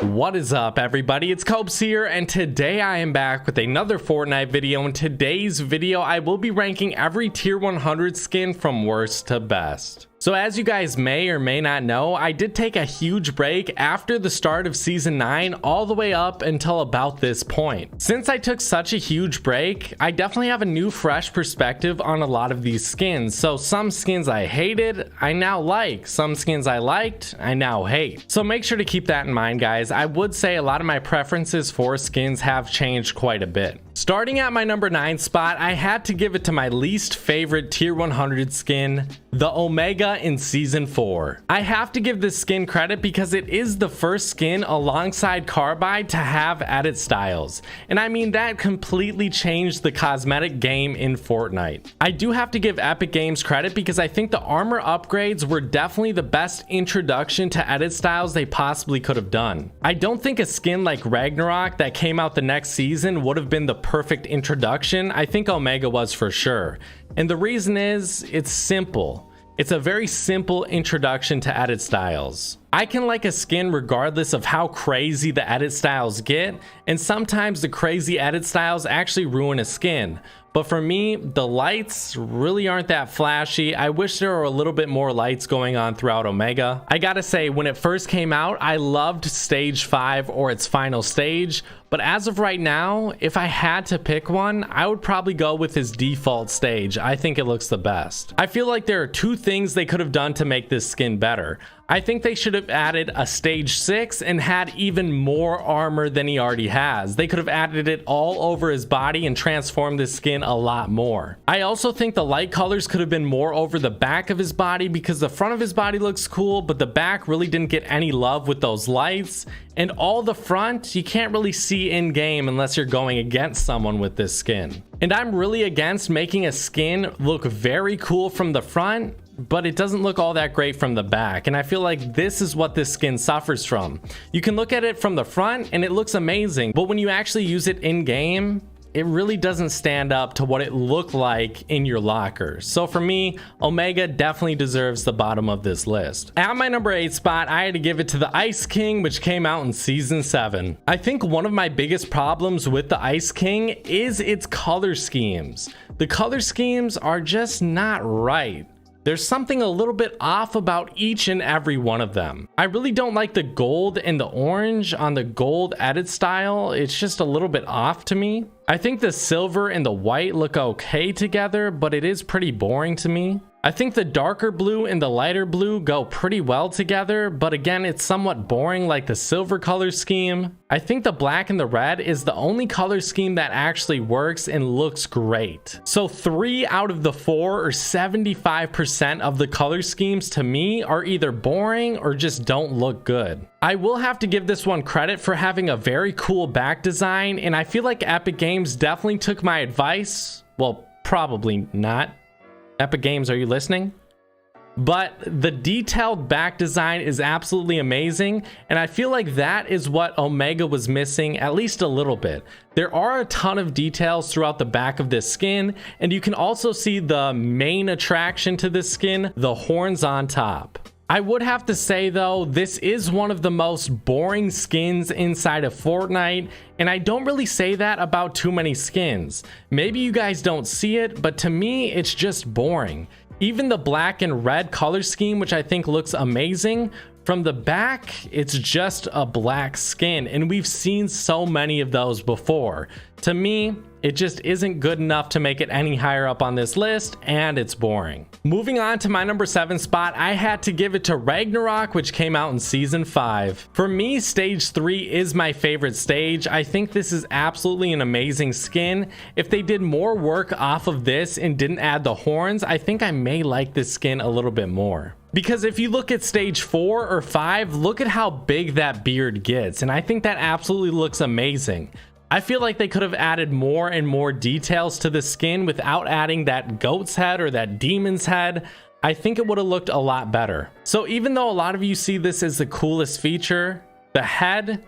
What is up, everybody? It's Copes here, and today I am back with another Fortnite video. In today's video, I will be ranking every tier 100 skin from worst to best. So as you guys may or may not know, I did take a huge break after the start of season 9 all the way up until about this point. Since I took such a huge break, I definitely have a new fresh perspective on a lot of these skins. So some skins I hated, I now like. Some skins I liked, I now hate. So make sure to keep that in mind, guys. I would say a lot of my preferences for skins have changed quite a bit. Starting at my number 9 spot, I had to give it to my least favorite tier 100 skin, the Omega in season 4. I have to give this skin credit because it is the first skin alongside Carbide to have edit styles. And I mean, that completely changed the cosmetic game in Fortnite. I do have to give Epic Games credit because I think the armor upgrades were definitely the best introduction to edit styles they possibly could have done. I don't think a skin like Ragnarok that came out the next season would have been the perfect introduction. I think Omega was for sure. And the reason is, it's simple. It's a very simple introduction to edit styles. I can like a skin regardless of how crazy the edit styles get, and sometimes the crazy edit styles actually ruin a skin. But for me, the lights really aren't that flashy. I wish there were a little bit more lights going on throughout Omega. I gotta say, when it first came out, I loved stage 5 or its final stage. But as of right now, if I had to pick one, I would probably go with his default stage. I think it looks the best. I feel like there are two things they could have done to make this skin better. I think they should have added a stage 6 and had even more armor than he already has. They could have added it all over his body and transformed this skin a lot more. I also think the light colors could have been more over the back of his body because the front of his body looks cool, but the back really didn't get any love with those lights. And all the front, you can't really see in game unless you're going against someone with this skin. And I'm really against making a skin look very cool from the front, but it doesn't look all that great from the back. And I feel like this is what this skin suffers from. You can look at it from the front and it looks amazing, but when you actually use it in game, it really doesn't stand up to what it looked like in your locker. So for me, Omega definitely deserves the bottom of this list. At my number 8 spot, I had to give it to the Ice King, which came out in season 7. I think one of my biggest problems with the Ice King is its color schemes. The color schemes are just not right. There's something a little bit off about each and every one of them. I really don't like the gold and the orange on the gold edit style. It's just a little bit off to me. I think the silver and the white look okay together, but it is pretty boring to me. I think the darker blue and the lighter blue go pretty well together, but again, it's somewhat boring like the silver color scheme. I think the black and the red is the only color scheme that actually works and looks great. So 3 out of the 4 or 75% of the color schemes to me are either boring or just don't look good. I will have to give this one credit for having a very cool back design, and I feel like Epic Games definitely took my advice. Well, probably not. Epic Games, are you listening? But the detailed back design is absolutely amazing, and I feel like that is what Omega was missing, at least a little bit. There are a ton of details throughout the back of this skin, and you can also see the main attraction to this skin, the horns on top. I would have to say though, this is one of the most boring skins inside of Fortnite, and I don't really say that about too many skins. Maybe you guys don't see it, but to me, it's just boring. Even the black and red color scheme, which I think looks amazing, from the back, it's just a black skin, and we've seen so many of those before. To me, it just isn't good enough to make it any higher up on this list, and it's boring. Moving on to my number 7 spot, I had to give it to Ragnarok, which came out in season 5. For me, stage 3 is my favorite stage. I think this is absolutely an amazing skin. If they did more work off of this and didn't add the horns, I think I may like this skin a little bit more. Because if you look at stage 4 or 5, look at how big that beard gets, and I think that absolutely looks amazing. I feel like they could have added more and more details to the skin without adding that goat's head or that demon's head. I think it would have looked a lot better. So even though a lot of you see this as the coolest feature, the head,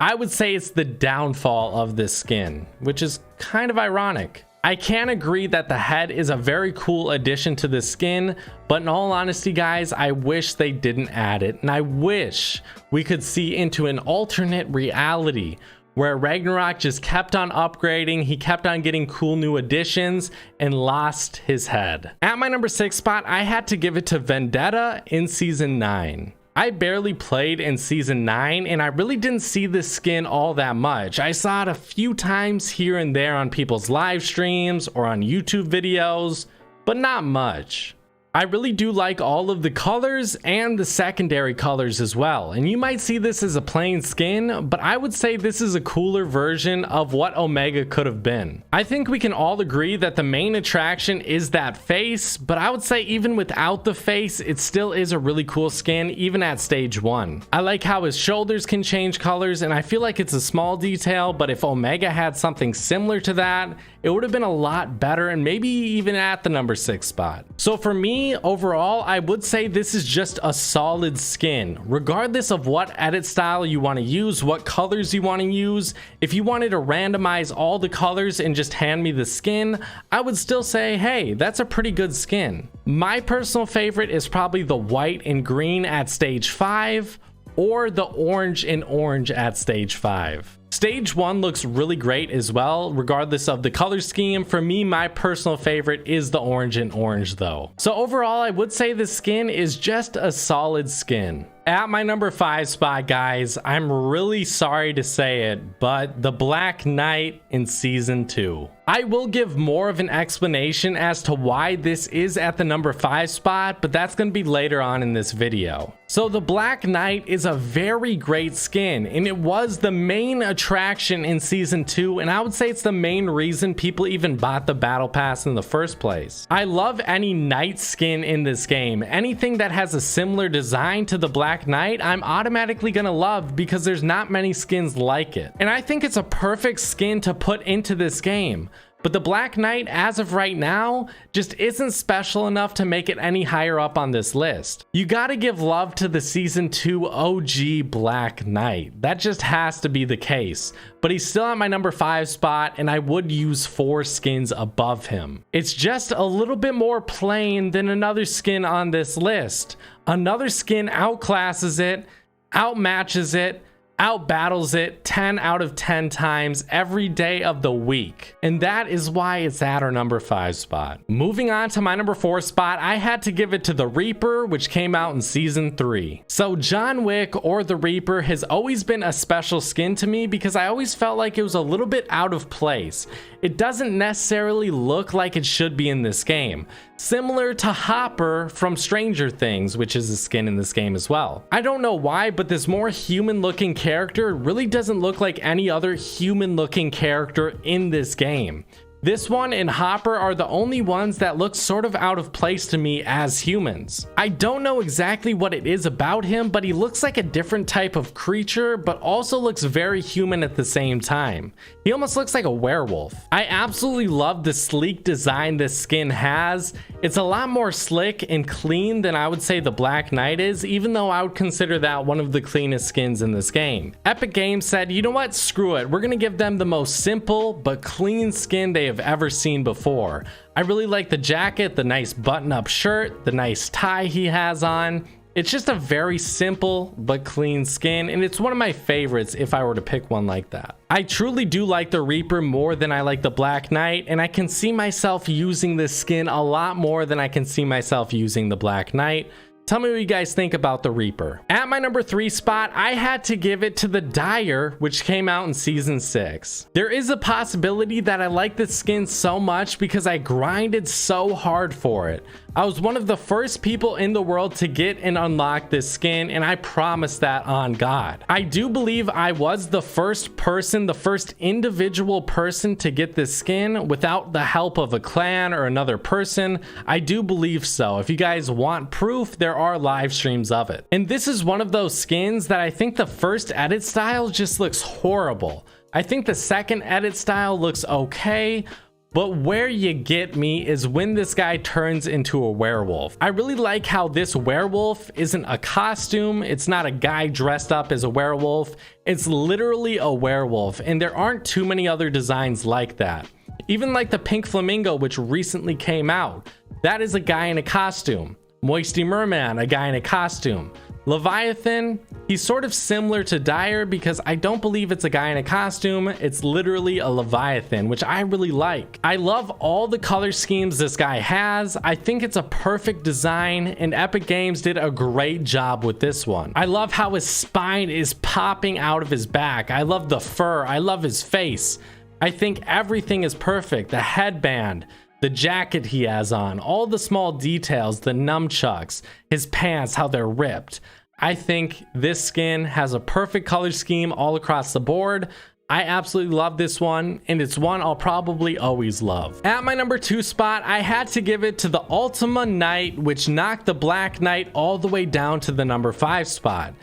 I would say it's the downfall of this skin, which is kind of ironic. I can agree that the head is a very cool addition to the skin, but in all honesty guys, I wish they didn't add it, and I wish we could see into an alternate reality where Ragnarok just kept on upgrading, he kept on getting cool new additions and lost his head. At my number 6 spot, I had to give it to Vendetta in season 9. I barely played in season 9 and I really didn't see this skin all that much. I saw it a few times here and there on people's live streams or on YouTube videos, but not much. I really do like all of the colors and the secondary colors as well. And you might see this as a plain skin, but I would say this is a cooler version of what Omega could have been. I think we can all agree that the main attraction is that face, but I would say even without the face, it still is a really cool skin, even at stage 1. I like how his shoulders can change colors, and I feel like it's a small detail, but if Omega had something similar to that, it would have been a lot better and maybe even at the number 6 spot. So for me, overall, I would say this is just a solid skin. Regardless of what edit style you want to use, what colors you want to use, if you wanted to randomize all the colors and just hand me the skin, I would still say, hey, that's a pretty good skin. My personal favorite is probably the white and green at stage 5 or the orange and orange at stage 5. Stage 1 looks really great as well, regardless of the color scheme. For me, my personal favorite is the orange and orange though. So overall, I would say the skin is just a solid skin. At my number 5 spot, guys, I'm really sorry to say it, but the Black Knight in season 2. I will give more of an explanation as to why this is at the number 5 spot, but that's going to be later on in this video. So the Black Knight is a very great skin, and it was the main attraction in season 2, and I would say it's the main reason people even bought the battle pass in the first place. I love any knight skin in this game. Anything that has a similar design to the Black Knight, I'm automatically gonna love because there's not many skins like it. And I think it's a perfect skin to put into this game. But the Black Knight, as of right now, just isn't special enough to make it any higher up on this list. You gotta give love to the season 2 OG Black Knight. That just has to be the case. But he's still at my number 5 spot, and I would use 4 skins above him. It's just a little bit more plain than another skin on this list. Another skin outclasses it, outmatches it, outbattles it 10 out of 10 times every day of the week, and that is why it's at our number 5 spot. Moving on to my number 4 spot, I had to give it to the Reaper, which came out in season 3. So John Wick or the Reaper has always been a special skin to me because I always felt like it was a little bit out of place. It doesn't necessarily look like it should be in this game. Similar to Hopper from Stranger Things, which is a skin in this game as well. I don't know why, but this more human looking character really doesn't look like any other human looking character in this game. This one and Hopper are the only ones that look sort of out of place to me as humans. I don't know exactly what it is about him, but he looks like a different type of creature, but also looks very human at the same time. He almost looks like a werewolf. I absolutely love the sleek design this skin has. It's a lot more slick and clean than I would say the Black Knight is, even though I would consider that one of the cleanest skins in this game. Epic Games said, you know what, screw it. We're gonna give them the most simple but clean skin they have ever seen before. I really like the jacket, the nice button-up shirt, the nice tie he has on. It's just a very simple but clean skin, and it's one of my favorites if I were to pick one like that. I truly do like the Reaper more than I like the Black Knight, and I can see myself using this skin a lot more than I can see myself using the Black Knight. Tell me what you guys think about the Reaper. At my number 3 spot, I had to give it to the Dyer, which came out in season 6. There is a possibility that I like this skin so much because I grinded so hard for it. I was one of the first people in the world to get and unlock this skin, and I promise that on God. I do believe I was the first person, the first individual person to get this skin without the help of a clan or another person. I do believe so. If you guys want proof, there are live streams of it. And this is one of those skins that I think the first edit style just looks horrible. I think the second edit style looks okay, but where you get me is when this guy turns into a werewolf. I really like how this werewolf isn't a costume. It's not a guy dressed up as a werewolf. It's literally a werewolf, and there aren't too many other designs like that. Even like the pink flamingo, which recently came out, that is a guy in a costume. Moisty Merman, a guy in a costume. Leviathan, he's sort of similar to Dyer because I don't believe it's a guy in a costume. It's literally a Leviathan, which I really like. I love all the color schemes this guy has. I think it's a perfect design, and Epic Games did a great job with this one. I love how his spine is popping out of his back. I love the fur. I love his face. I think everything is perfect. The headband, the jacket he has on, all the small details, the nunchucks, his pants, how they're ripped. I think this skin has a perfect color scheme all across the board. I absolutely love this one, and it's one I'll probably always love. At my number 2 spot, I had to give it to the Ultima Knight, which knocked the Black Knight all the way down to the number 5 spot.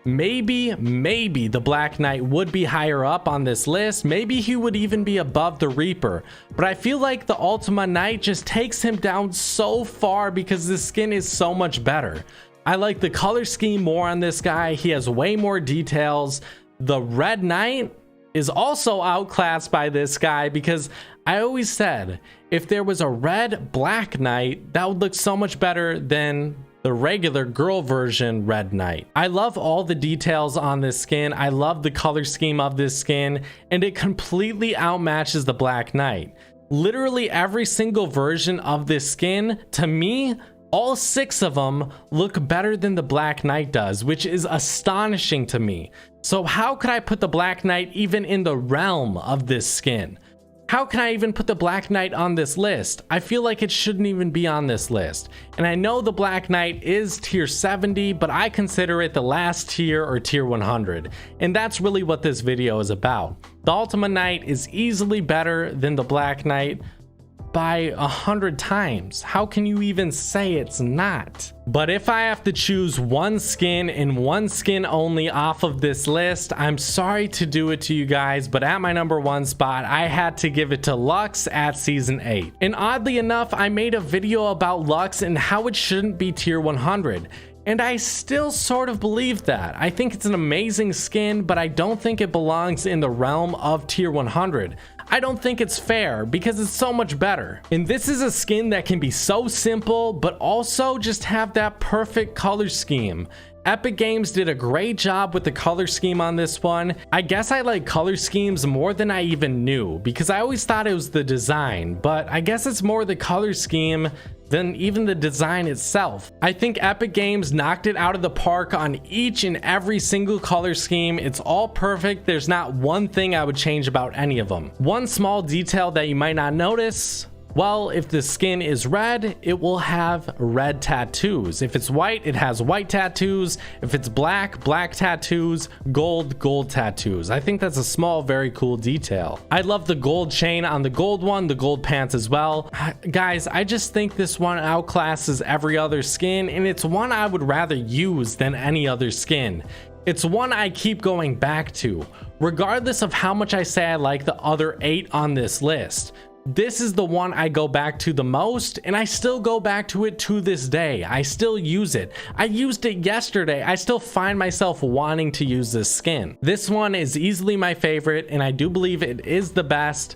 Maybe the Black Knight would be higher up on this list. Maybe he would even be above the Reaper. But I feel like the Ultima Knight just takes him down so far because the skin is so much better. I like the color scheme more on this guy. He has way more details. The Red Knight is also outclassed by this guy because I always said if there was a red Black Knight, that would look so much better than the regular girl version Red Knight. I love all the details on this skin. I love the color scheme of this skin, and it completely outmatches the Black Knight. Literally every single version of this skin, to me, all 6 of them look better than the Black Knight does, which is astonishing to me. So how could I put the Black Knight even in the realm of this skin? How can I even put the Black Knight on this list? I feel like it shouldn't even be on this list. And I know the Black Knight is tier 70, but I consider it the last tier or tier 100. And that's really what this video is about. The Ultima Knight is easily better than the Black Knight by 100 times. How can you even say it's not? But if I have to choose one skin and one skin only off of this list, I'm sorry to do it to you guys, but at my number 1 spot, I had to give it to Lux at season 8. And oddly enough, I made a video about Lux and how it shouldn't be tier 100. And I still sort of believe that. I think it's an amazing skin, but I don't think it belongs in the realm of tier 100. I don't think it's fair because it's so much better. And this is a skin that can be so simple, but also just have that perfect color scheme. Epic Games did a great job with the color scheme on this one. I guess I like color schemes more than I even knew because I always thought it was the design, but I guess it's more the color scheme than even the design itself. I think Epic Games knocked it out of the park on each and every single color scheme. It's all perfect. There's not one thing I would change about any of them. One small detail that you might not notice, well, if the skin is red, it will have red tattoos. If it's white, it has white tattoos. If it's black, black tattoos. Gold, gold tattoos. I think that's a small, very cool detail. I love the gold chain on the gold one, the gold pants as well. Guys, I just think this one outclasses every other skin, and it's one I would rather use than any other skin. It's one I keep going back to, regardless of how much I say I like the other 8 on this list. This is the one I go back to the most, and I still go back to it to this day. I still use it. I used it yesterday. I still find myself wanting to use this skin. This one is easily my favorite, and I do believe it is the best.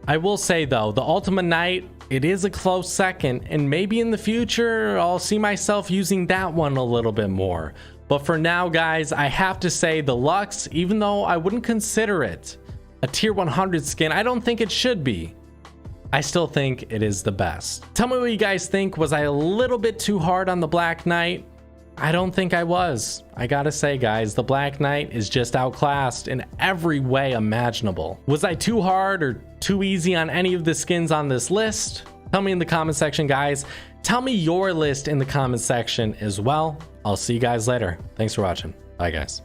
I will say though, the Ultima Knight, it is a close second, and maybe in the future, I'll see myself using that one a little bit more. But for now, guys, I have to say the Lux, even though I wouldn't consider it a tier 100 skin, I don't think it should be. I still think it is the best. Tell me what you guys think. Was I a little bit too hard on the Black Knight? I don't think I was. I gotta say, guys, the Black Knight is just outclassed in every way imaginable. Was I too hard or too easy on any of the skins on this list? Tell me in the comment section, guys. Tell me your list in the comment section as well. I'll see you guys later. Thanks for watching. Bye, guys.